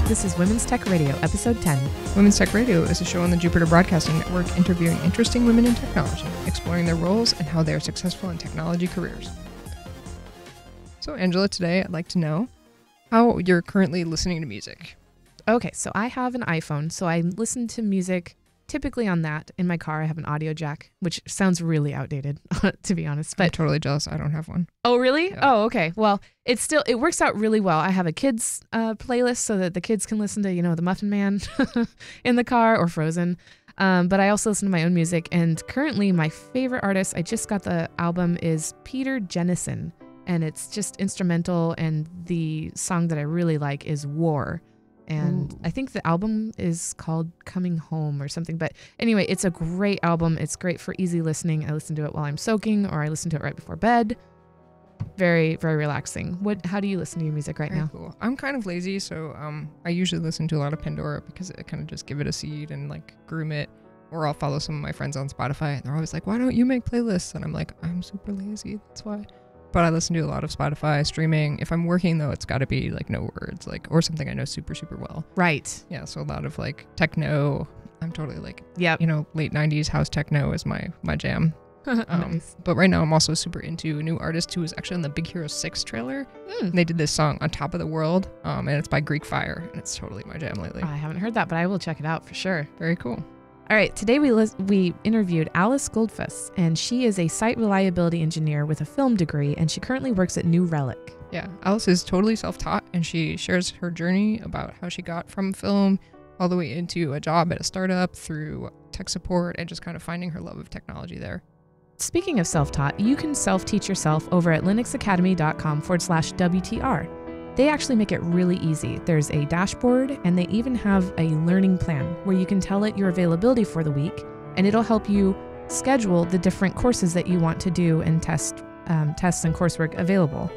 This is Women's Tech Radio, Episode 10. Women's Tech Radio is a show on the Jupiter Broadcasting Network interviewing interesting women in technology, exploring their roles and how they are successful in technology careers. So, Angela, today I'd like to know how you're currently listening to music. Okay, so I have an iPhone, so I listen to music typically on that. In my car, I have an audio jack, which sounds really outdated, to be honest. But I'm totally jealous. I don't have one. Oh, really? Yeah. Oh, okay. Well, it works out really well. I have a kids playlist so that the kids can listen to, the Muffin Man in the car or Frozen. But I also listen to my own music. And currently my favorite artist, I just got the album, is Peter Jennison. And it's just instrumental. And the song that I really like is War. And I think the album is called Coming Home or something. But anyway, it's a great album. It's great for easy listening. I listen to it while I'm soaking, or I listen to it right before bed. Very, very relaxing. How do you listen to your music right now? Cool. I'm kind of lazy, so I usually listen to a lot of Pandora because I kind of just give it a seed and groom it. Or I'll follow some of my friends on Spotify, and they're always like, "Why don't you make playlists?" And I'm like, "I'm super lazy. That's why." But I listen to a lot of Spotify streaming. If I'm working, though, it's got to be no words, or something I know super, super well. Right. Yeah, so a lot of techno. I'm totally late 90s house techno is my jam. Nice. But right now I'm also super into a new artist who was actually on the Big Hero 6 trailer. And they did this song On Top of the World, and it's by Greek Fire, and it's totally my jam lately. I haven't heard that, but I will check it out for sure. Very cool. All right, today we interviewed Alice Goldfuss, and she is a site reliability engineer with a film degree, and she currently works at New Relic. Yeah, Alice is totally self-taught, and she shares her journey about how she got from film all the way into a job at a startup through tech support and just kind of finding her love of technology there. Speaking of self-taught, you can self-teach yourself over at linuxacademy.com/WTR. They actually make it really easy. There's a dashboard, and they even have a learning plan where you can tell it your availability for the week, and it'll help you schedule the different courses that you want to do and tests and coursework available.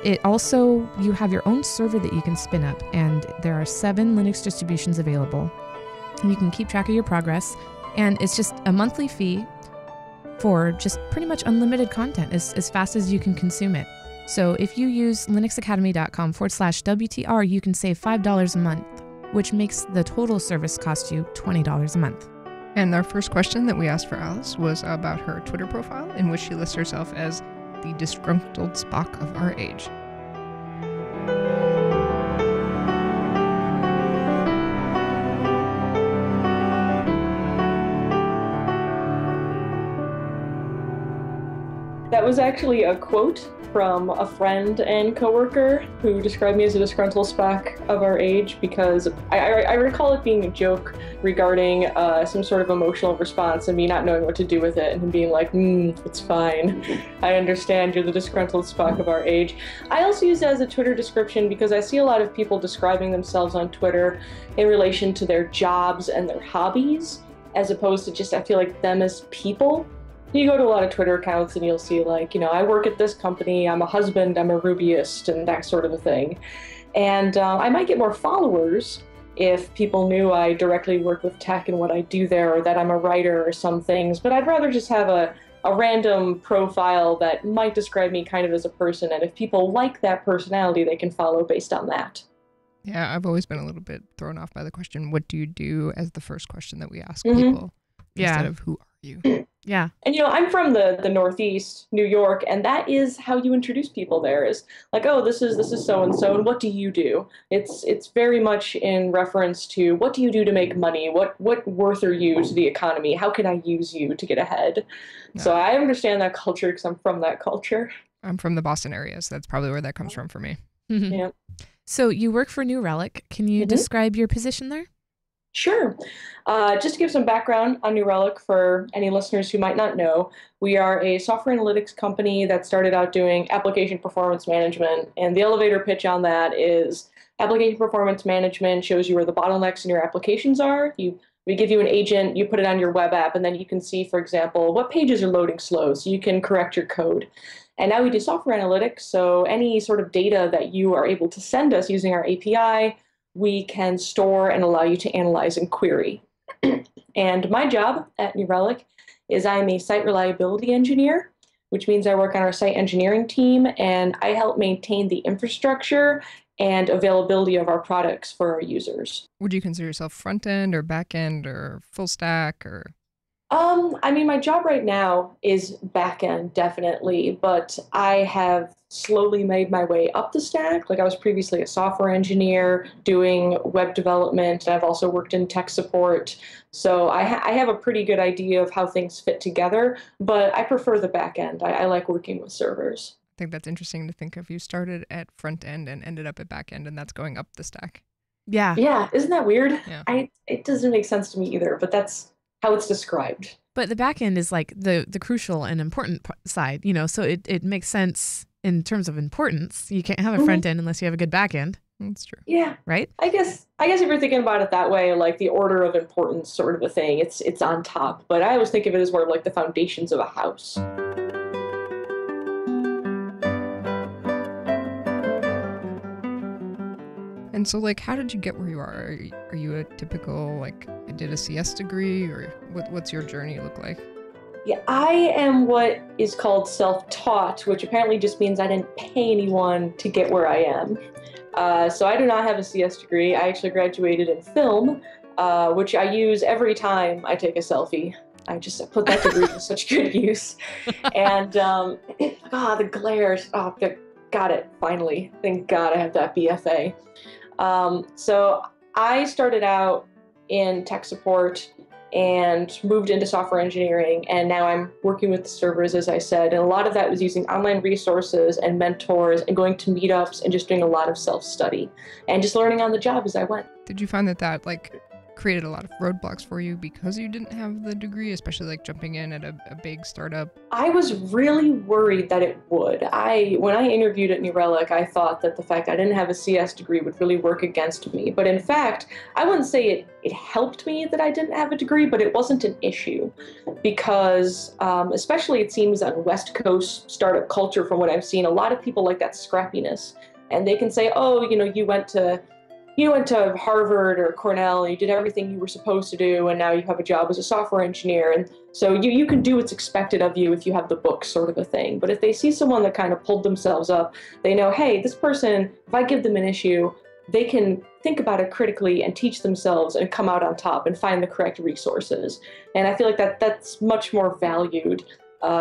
It also, you have your own server that you can spin up, and there are 7 Linux distributions available. And you can keep track of your progress, and it's just a monthly fee for just pretty much unlimited content as fast as you can consume it. So if you use linuxacademy.com/WTR, you can save $5 a month, which makes the total service cost you $20 a month. And our first question that we asked for Alice was about her Twitter profile, in which she lists herself as the disgruntled Spock of our age. That was actually a quote from a friend and coworker who described me as a disgruntled Spock of our age, because I recall it being a joke regarding some sort of emotional response and me not knowing what to do with it, and him being like, it's fine. I understand you're the disgruntled Spock of our age. I also use that as a Twitter description because I see a lot of people describing themselves on Twitter in relation to their jobs and their hobbies, as opposed to just, I feel like, them as people. You go to a lot of Twitter accounts and you'll see I work at this company, I'm a husband, I'm a Rubyist, and that sort of a thing. And I might get more followers if people knew I directly work with tech and what I do there, or that I'm a writer or some things. But I'd rather just have a random profile that might describe me kind of as a person. And if people like that personality, they can follow based on that. Yeah, I've always been a little bit thrown off by the question, what do you do, as the first question that we ask people, instead of who are you? Yeah. And I'm from the Northeast, New York, and that is how you introduce people there, is oh, this is so and so, and what do you do? It's very much in reference to what do you do to make money? What worth are you to the economy? How can I use you to get ahead? No. So I understand that culture because I'm from that culture. I'm from the Boston area, so that's probably where that comes from for me. Mm-hmm. Yeah. So you work for New Relic. Can you describe your position there? Sure. Just to give some background on New Relic for any listeners who might not know, we are a software analytics company that started out doing application performance management. And the elevator pitch on that is application performance management shows you where the bottlenecks in your applications are. We give you an agent, you put it on your web app, and then you can see, for example, what pages are loading slow so you can correct your code. And now we do software analytics, so any sort of data that you are able to send us using our API, we can store and allow you to analyze and query. And my job at New Relic is I'm a site reliability engineer, which means I work on our site engineering team, and I help maintain the infrastructure and availability of our products for our users. Would you consider yourself front end or back end or full stack or? I mean, my job right now is back end, definitely, but I have slowly made my way up the stack. Like I was previously a software engineer doing web development, and I've also worked in tech support. So I have a pretty good idea of how things fit together, but I prefer the back end. I like working with servers. I think that's interesting to think of. You started at front end and ended up at back end, and that's going up the stack. Yeah. Yeah, isn't that weird? Yeah. It doesn't make sense to me either, but that's how it's described. But the back end is like the crucial and important side, so it makes sense in terms of importance. You can't have a front end unless you have a good back end. That's true. Yeah. Right? I guess if you're thinking about it that way, like the order of importance sort of a thing, it's on top. But I always think of it as more of like the foundations of a house. And so, like, how did you get where you are? Are you a typical, like, I did a CS degree, or what's your journey look like? Yeah, I am what is called self-taught, which apparently just means I didn't pay anyone to get where I am. So I do not have a CS degree. I actually graduated in film, which I use every time I take a selfie. I just put that degree to such good use. And, the glares. Oh, got it, finally. Thank God I have that BFA. So I started out in tech support and moved into software engineering, and now I'm working with the servers, as I said, and a lot of that was using online resources and mentors and going to meetups and just doing a lot of self-study and just learning on the job as I went. Did you find that like created a lot of roadblocks for you because you didn't have the degree, especially like jumping in at a big startup? I was really worried that it would. When I interviewed at Relic, I thought that the fact I didn't have a CS degree would really work against me. But in fact, I wouldn't say it helped me that I didn't have a degree, but it wasn't an issue because especially it seems on West Coast startup culture, from what I've seen, a lot of people like that scrappiness. And they can say, oh, you went to Harvard or Cornell, you did everything you were supposed to do, and now you have a job as a software engineer. And so you can do what's expected of you if you have the books, sort of a thing. But if they see someone that kind of pulled themselves up, they know, hey, this person, if I give them an issue, they can think about it critically and teach themselves and come out on top and find the correct resources. And I feel like that's much more valued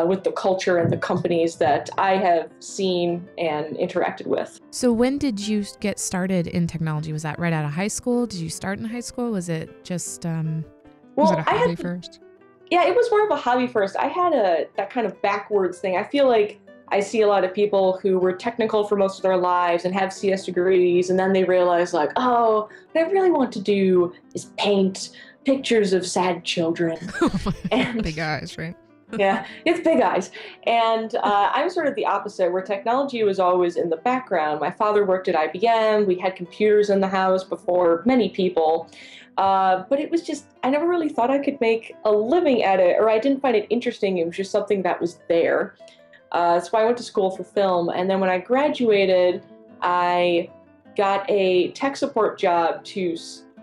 with the culture and the companies that I have seen and interacted with. So when did you get started in technology? Was that right out of high school? Did you start in high school? Was it just was it a hobby first? Yeah, it was more of a hobby first. I had that kind of backwards thing. I feel like I see a lot of people who were technical for most of their lives and have CS degrees, and then they realize like, oh, what I really want to do is paint pictures of sad children. And big eyes, right? Yeah, it's big eyes. And I'm sort of the opposite, where technology was always in the background. My father worked at IBM. We had computers in the house before many people. But it was just, I never really thought I could make a living at it, or I didn't find it interesting. It was just something that was there. So I went to school for film. And then when I graduated, I got a tech support job to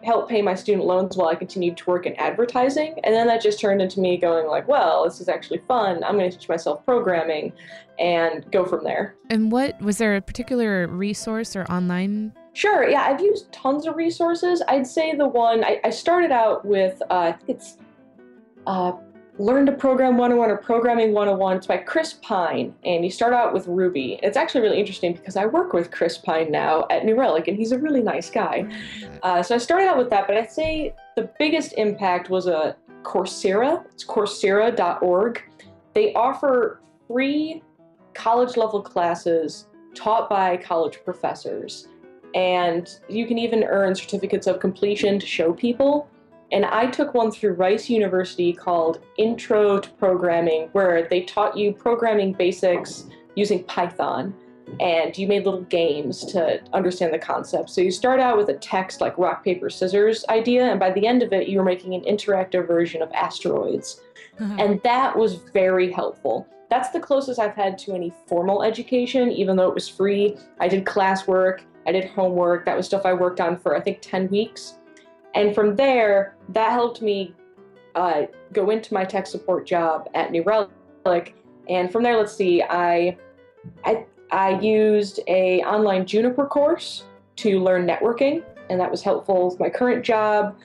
help pay my student loans while I continued to work in advertising. And then that just turned into me going like, well, this is actually fun. I'm going to teach myself programming and go from there. And was there a particular resource or online? Sure. Yeah, I've used tons of resources. I'd say the one I started out with, I think it's Learn to Program 101 or Programming 101. It's by Chris Pine, and you start out with Ruby. It's actually really interesting because I work with Chris Pine now at New Relic, and he's a really nice guy. So I started out with that, but I'd say the biggest impact was a Coursera. It's coursera.org. They offer free college-level classes taught by college professors, and you can even earn certificates of completion to show people. And I took one through Rice University called Intro to Programming, where they taught you programming basics using Python. And you made little games to understand the concept. So you start out with a text like rock, paper, scissors idea, and by the end of it, you were making an interactive version of asteroids. And that was very helpful. That's the closest I've had to any formal education, even though it was free. I did classwork, I did homework. That was stuff I worked on for, I think, 10 weeks. And from there, that helped me go into my tech support job at New Relic. And from there, let's see, I used a online Juniper course to learn networking, and that was helpful with my current job.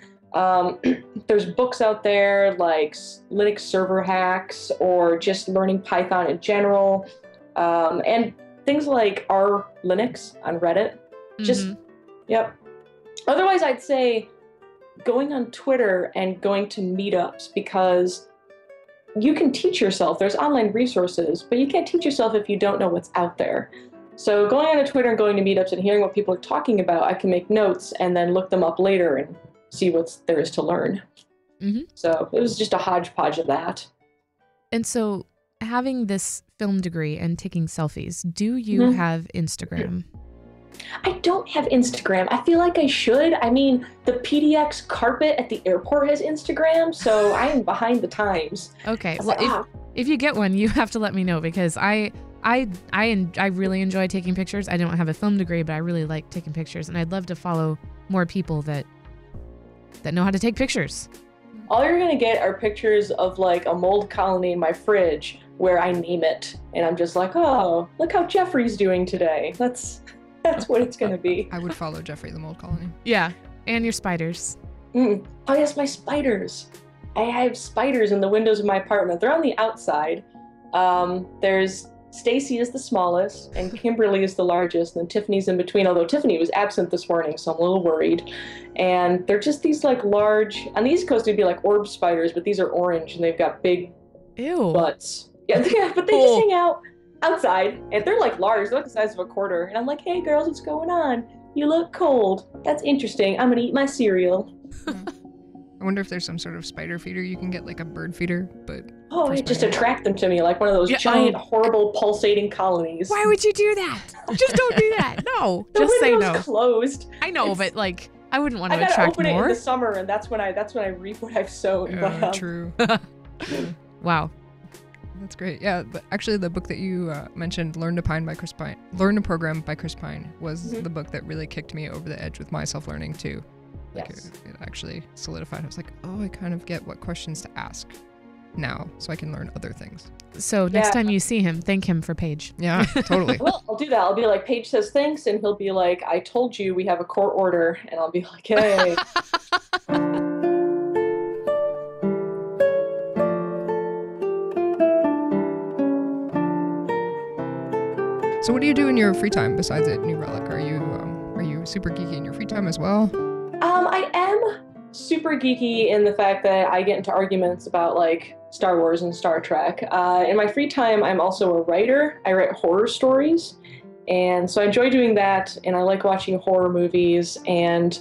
There's books out there like Linux server hacks or just learning Python in general, and things like R Linux on Reddit. Just, yep. Otherwise, I'd say going on Twitter and going to meetups, because you can teach yourself. There's online resources, but you can't teach yourself if you don't know what's out there. So going on to Twitter and going to meetups and hearing what people are talking about, I can make notes and then look them up later and see what there is to learn. So it was just a hodgepodge of that. And so having this film degree and taking selfies, do you have Instagram? I don't have Instagram. I feel like I should. I mean, the PDX carpet at the airport has Instagram, so I am behind the times. Okay. Well, if you get one, you have to let me know, because I really enjoy taking pictures. I don't have a film degree, but I really like taking pictures, and I'd love to follow more people that know how to take pictures. All you're gonna get are pictures of like a mold colony in my fridge where I name it, and I'm just like, oh, look how Jeffrey's doing today. That's what it's gonna be. I would follow Jeffrey the mold colony. Yeah, and your spiders. Oh yes, my spiders. I have spiders in the windows of my apartment. They're on the outside. There's Stacy is the smallest, and Kimberly is the largest, and then Tiffany's in between, although Tiffany was absent this morning, so I'm a little worried. And they're just these like large, on the East Coast it'd be like orb spiders, but these are orange and they've got big butts. Yeah, but they just hang out outside, and they're like large, they're like the size of a quarter. And I'm like, hey girls, what's going on? You look cold. That's interesting. I'm gonna eat my cereal. I wonder if there's some sort of spider feeder you can get, like a bird feeder, but... Oh, just attract them to me, like one of those giant, horrible, pulsating colonies. Why would you do that? Just don't do that. No, just say no. Closed. I know, but like, I wouldn't want to attract more. I gotta open it in the summer, and that's when I reap what I've sown. True. Wow. That's great. Yeah, but actually the book that you mentioned, Learn to Program by Chris Pine, was the book that really kicked me over the edge with my self-learning too. Like it actually solidified. I was like, oh, I kind of get what questions to ask now, so I can learn other things. So next time you see him, thank him for Paige. Yeah, totally. Well, I'll do that. I'll be like, Paige says thanks, and he'll be like, I told you we have a court order, and I'll be like, hey. So what do you do in your free time besides at New Relic? Are you super geeky in your free time as well? I am super geeky in the fact that I get into arguments about like Star Wars and Star Trek. In my free time, I'm also a writer. I write horror stories, and so I enjoy doing that, and I like watching horror movies. And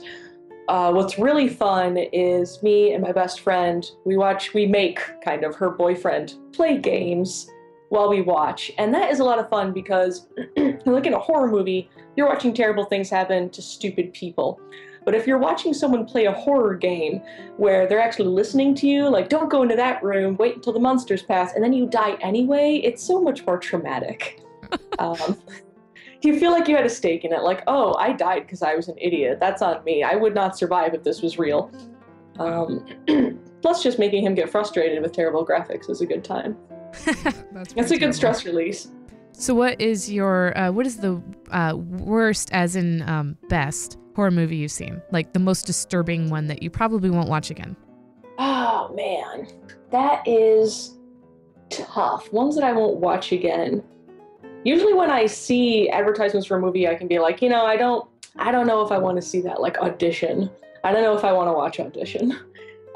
what's really fun is me and my best friend, we make kind of her boyfriend play games while we watch. And that is a lot of fun because like in a horror movie, you're watching terrible things happen to stupid people. But if you're watching someone play a horror game where they're actually listening to you, like, don't go into that room, wait until the monsters pass, and then you die anyway, it's so much more traumatic. You feel like you had a stake in it, like, oh, I died because I was an idiot. That's on me. I would not survive if this was real. Plus, just making him get frustrated with terrible graphics is a good time. That's a good stress release. So what is your, what is the worst, as in best, horror movie you've seen? Like the most disturbing one that you probably won't watch again? Oh, man. That is tough. Ones that I won't watch again. Usually when I see advertisements for a movie, I can be like, I don't know if I want to see that, like Audition. I don't know if I want to watch Audition.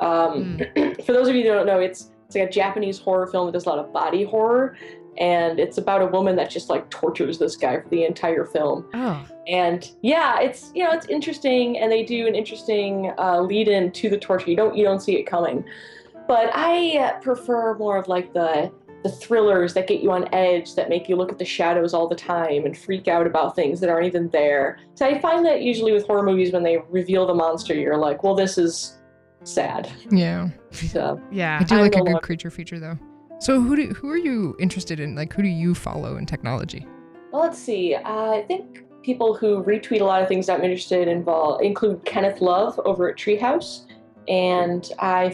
For those of you who don't know, it's like a Japanese horror film that does a lot of body horror. And it's about a woman that just like tortures this guy for the entire film. Oh. And yeah, it's it's interesting, and they do an interesting lead in to the torture. You don't see it coming. But I prefer more of like the thrillers that get you on edge, that make you look at the shadows all the time and freak out about things that aren't even there. So I find that usually with horror movies, when they reveal the monster, you're like, well, this is sad. Yeah. So, yeah. I do like a good creature feature though. So who are you interested in? Like, who do you follow in technology? Well, let's see. I think people who retweet a lot of things I'm interested in include Kenneth Love over at Treehouse. And I'm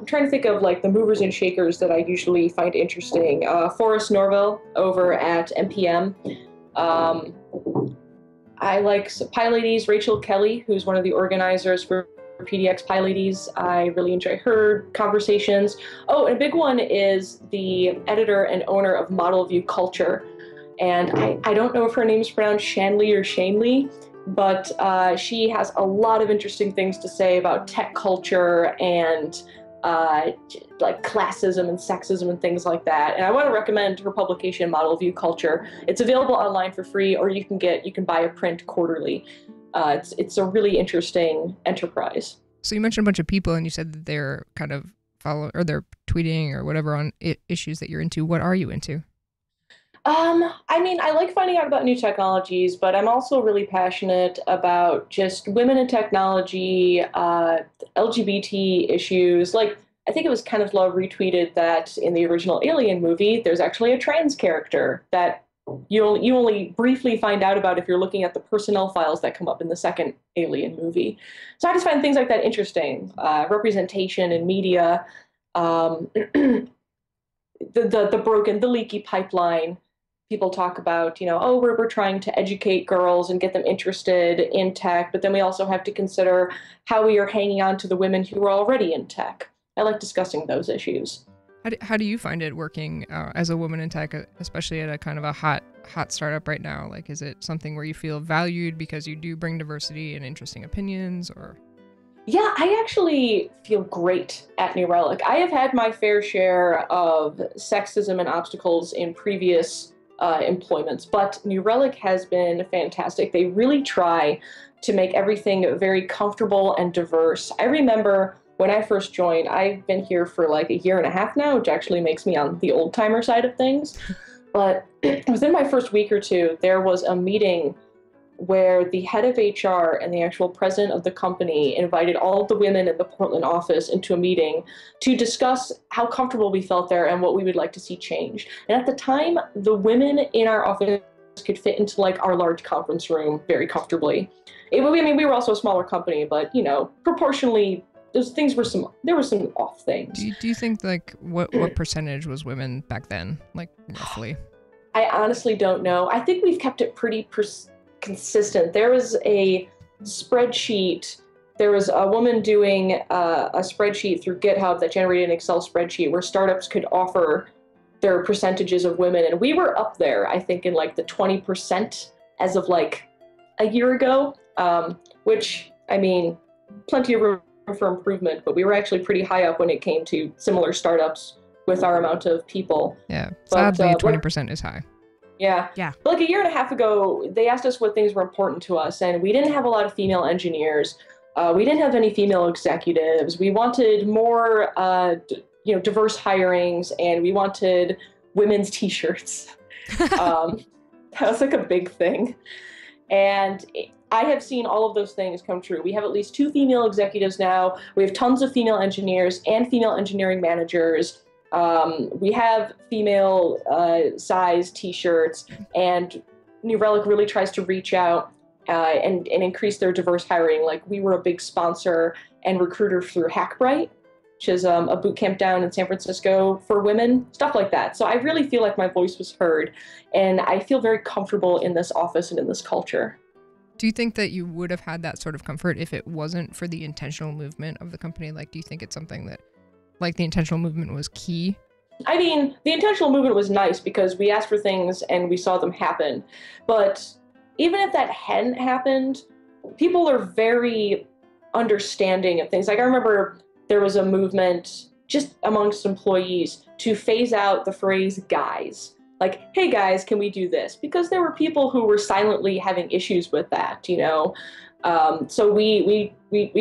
trying to think of like the movers and shakers that I usually find interesting. Forrest Norville over at NPM. I like PyLadies, Rachel Kelly, who's one of the organizers for PDX PyLadies. I really enjoy her conversations. Oh, and a big one is the editor and owner of Model View Culture. And I don't know if her name is pronounced Shanley or Shanley, but she has a lot of interesting things to say about tech culture and like classism and sexism and things like that. And I want to recommend her publication, Model View Culture. It's available online for free, or you can buy a print quarterly. It's a really interesting enterprise. So you mentioned a bunch of people, and you said that they're kind of they're tweeting or whatever on issues that you're into. What are you into? I mean, I like finding out about new technologies, but I'm also really passionate about just women in technology, LGBT issues. Like, I think it was Kenneth Love retweeted that in the original Alien movie, there's actually a trans character that you only briefly find out about if you're looking at the personnel files that come up in the second Alien movie. So I just find things like that interesting. Representation in media, the leaky pipeline. People talk about, oh, we're trying to educate girls and get them interested in tech, but then we also have to consider how we are hanging on to the women who are already in tech. I like discussing those issues. How do you find it working as a woman in tech, especially at a kind of a hot startup right now? Like, is it something where you feel valued because you do bring diversity and interesting opinions, or? Yeah, I actually feel great at New Relic. I have had my fair share of sexism and obstacles in previous employments, but New Relic has been fantastic. They really try to make everything very comfortable and diverse. I remember when I first joined, I've been here for like a year and a half now, which actually makes me on the old timer side of things. But within my first week or two, there was a meeting where the head of HR and the actual president of the company invited all of the women in the Portland office into a meeting to discuss how comfortable we felt there and what we would like to see change. And at the time, the women in our office could fit into like our large conference room very comfortably. We were also a smaller company, but proportionally, there were some off things. Do you think like what percentage was women back then, like roughly? I honestly don't know. I think we've kept it pretty consistent. There was a spreadsheet. There was a woman doing a spreadsheet through GitHub that generated an Excel spreadsheet where startups could offer their percentages of women. And we were up there, I think, in like the 20% as of like a year ago, which, I mean, plenty of room for improvement, but we were actually pretty high up when it came to similar startups with our amount of people. Yeah, sadly, 20% is high. Yeah. But like a year and a half ago, they asked us what things were important to us, and we didn't have a lot of female engineers. We didn't have any female executives. We wanted more, diverse hirings, and we wanted women's T-shirts. That was like a big thing. And I have seen all of those things come true. We have at least 2 female executives now. We have tons of female engineers and female engineering managers. We have female size T-shirts, and New Relic really tries to reach out and increase their diverse hiring. Like, we were a big sponsor and recruiter through Hackbright, which is a boot camp down in San Francisco for women, stuff like that. So I really feel like my voice was heard, and I feel very comfortable in this office and in this culture. Do you think that you would have had that sort of comfort if it wasn't for the intentional movement of the company? Like, do you think it's something that, like, the intentional movement was key? I mean, the intentional movement was nice because we asked for things and we saw them happen. But even if that hadn't happened, people are very understanding of things. Like, I remember there was a movement just amongst employees to phase out the phrase guys. Like, hey guys, can we do this? Because there were people who were silently having issues with that, So we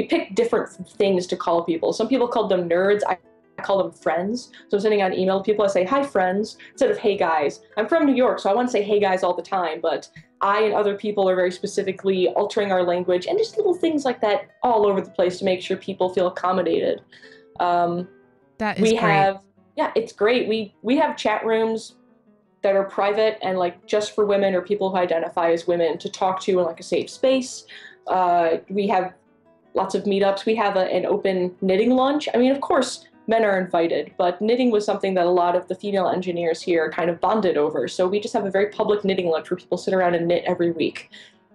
picked different things to call people. Some people called them nerds. I call them friends. So I'm sending out an email to people. I say, hi friends, instead of hey guys. I'm from New York, so I want to say hey guys all the time, but I and other people are very specifically altering our language and just little things like that all over the place to make sure people feel accommodated. That is great. It's great. We have chat rooms that are private and like just for women or people who identify as women to talk to in like a safe space. We have lots of meetups. We have an open knitting lunch. I mean, of course, men are invited, but knitting was something that a lot of the female engineers here kind of bonded over. So we just have a very public knitting lunch where people sit around and knit every week.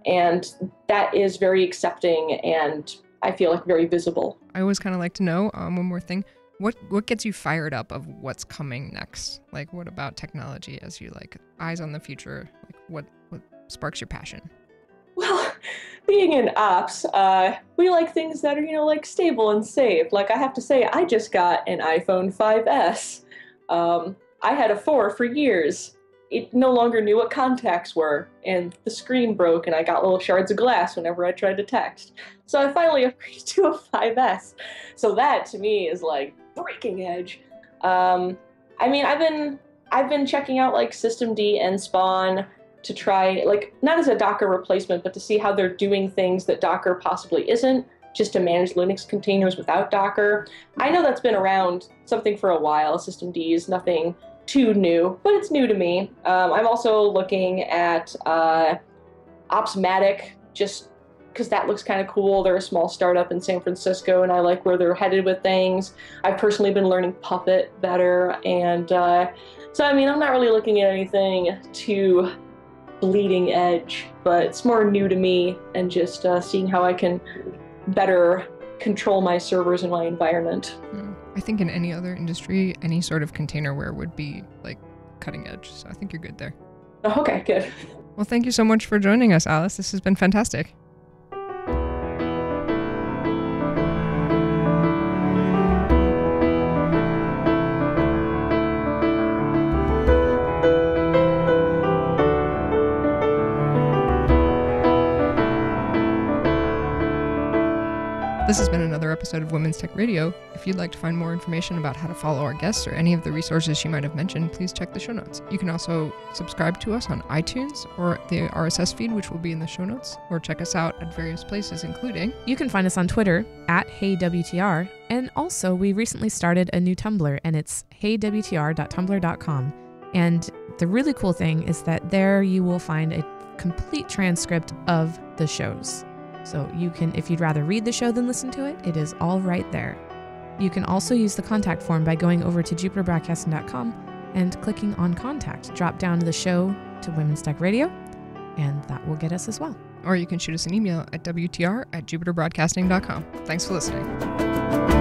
And that is very accepting and I feel like very visible. I always kind of like to know, one more thing, what gets you fired up of what's coming next? Like, what about technology as you like eyes on the future? Like, what sparks your passion? Well, being in ops, we like things that are, like stable and safe. Like I have to say, I just got an iPhone 5S. I had a 4 for years. It no longer knew what contacts were, and the screen broke, and I got little shards of glass whenever I tried to text. So I finally upgraded to a 5S. So that, to me, is like breaking edge. I mean, I've been checking out like systemd and Spawn to try, like, not as a Docker replacement, but to see how they're doing things that Docker possibly isn't, just to manage Linux containers without Docker. I know that's been around something for a while. Systemd is nothing too new, but it's new to me. I'm also looking at Opsmatic, just because that looks kind of cool. They're a small startup in San Francisco, and I like where they're headed with things. I've personally been learning Puppet better, and so I mean, I'm not really looking at anything too bleeding edge, but it's more new to me, and just seeing how I can better control my servers and my environment. I think in any other industry, any sort of containerware would be like cutting edge. So I think you're good there. Okay, good. Well, thank you so much for joining us, Alice. This has been fantastic. This has been another episode of Women's Tech Radio. If you'd like to find more information about how to follow our guests or any of the resources she might have mentioned, please check the show notes. You can also subscribe to us on iTunes or the RSS feed, which will be in the show notes, or check us out at various places, including... You can find us on Twitter at HeyWTR, and also we recently started a new Tumblr, and it's heywtr.tumblr.com. And the really cool thing is that there you will find a complete transcript of the shows. So you can, if you'd rather read the show than listen to it, it is all right there. You can also use the contact form by going over to jupiterbroadcasting.com and clicking on contact. Drop down to the show to Women's Tech Radio, and that will get us as well. Or you can shoot us an email at wtr@jupiterbroadcasting.com. Thanks for listening.